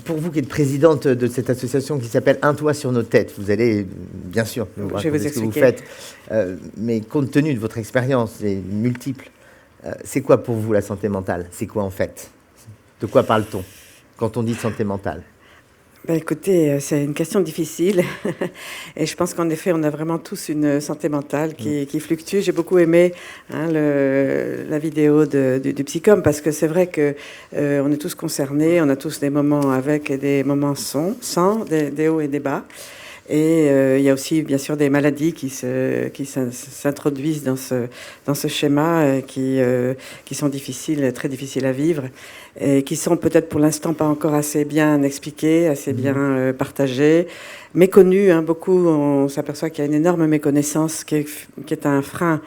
Pour vous qui êtes présidente de cette association qui s'appelle Un toit sur nos têtes, vous allez bien sûr nous raconter ce que vous faites, mais compte tenu de votre expérience et multiple, c'est quoi pour vous la santé mentale? C'est quoi en fait? De quoi parle-t-on quand on dit santé mentale? Ben écoutez, c'est une question difficile et je pense qu'en effet, on a vraiment tous une santé mentale qui fluctue. J'ai beaucoup aimé la vidéo du psychome parce que c'est vrai que on est tous concernés, on a tous des moments avec et des moments sans, des hauts et des bas. Et il y a aussi, bien sûr, des maladies qui s'introduisent dans ce schéma qui sont difficiles, très difficiles à vivre et qui sont peut-être pour l'instant pas encore assez bien expliquées, assez bien partagées, méconnues. Beaucoup, on s'aperçoit qu'il y a une énorme méconnaissance qui est un frein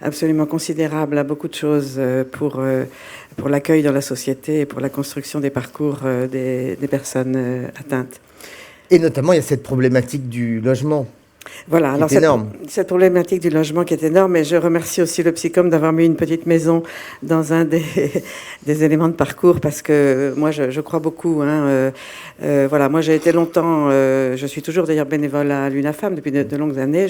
absolument considérable à beaucoup de choses pour l'accueil dans la société et pour la construction des parcours des personnes atteintes. Et notamment, il y a cette problématique du logement. Voilà, alors cette problématique du logement qui est énorme, et je remercie aussi le psychome d'avoir mis une petite maison dans un des éléments de parcours, parce que moi je crois beaucoup. Voilà, moi j'ai été longtemps, je suis toujours d'ailleurs bénévole à l'UNAFAM depuis de longues années.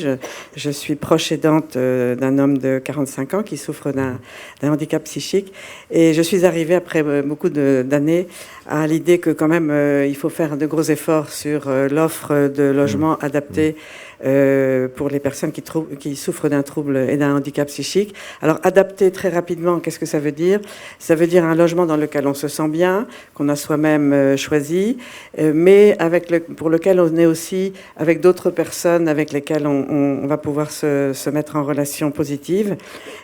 Je suis proche aidante d'un homme de 45 ans qui souffre d'un handicap psychique, et je suis arrivée après beaucoup d'années à l'idée que quand même il faut faire de gros efforts sur l'offre de logements adaptés pour les personnes qui souffrent d'un trouble et d'un handicap psychique. Alors, adapter très rapidement, qu'est-ce que ça veut dire? Ça veut dire un logement dans lequel on se sent bien, qu'on a soi-même choisi, mais pour lequel on est aussi avec d'autres personnes avec lesquelles on va pouvoir se mettre en relation positive.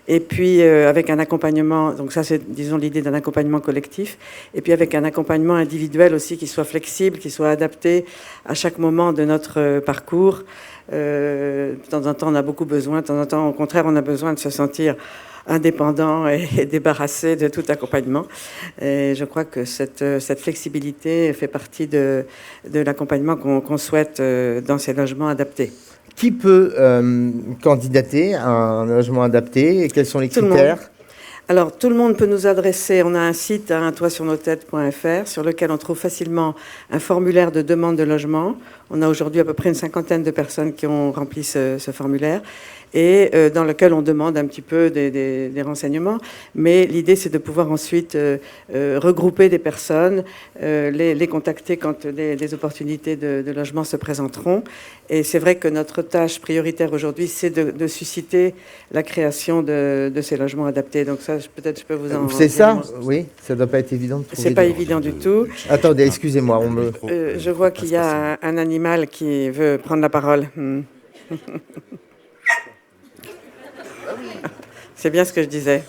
Et puis, avec un accompagnement, donc ça, c'est, disons, l'idée d'un accompagnement collectif, et puis avec un accompagnement individuel aussi qui soit flexible, qui soit adapté à chaque moment de notre parcours. De temps en temps, on a beaucoup besoin. De temps en temps, au contraire, on a besoin de se sentir indépendant et débarrassé de tout accompagnement. Et je crois que cette flexibilité fait partie de l'accompagnement qu'on souhaite dans ces logements adaptés. Qui peut candidater à un logement adapté et quels sont les critères? Alors, tout le monde peut nous adresser. On a un site, untoitsurnostêtes.fr, sur lequel on trouve facilement un formulaire de demande de logement. On a aujourd'hui à peu près une 50aine de personnes qui ont rempli ce formulaire et dans lequel on demande un petit peu des renseignements. Mais l'idée, c'est de pouvoir ensuite regrouper des personnes, les contacter quand des opportunités de logement se présenteront. Et c'est vrai que notre tâche prioritaire aujourd'hui, c'est de susciter la création de ces logements adaptés. Donc ça, peut-être je peux vous en... C'est ça? Oui, ça ne doit pas être évident de trouver. C'est pas évident du tout. Attendez, excusez-moi. Je vois qu'il y a un animal qui veut prendre la parole. C'est bien ce que je disais.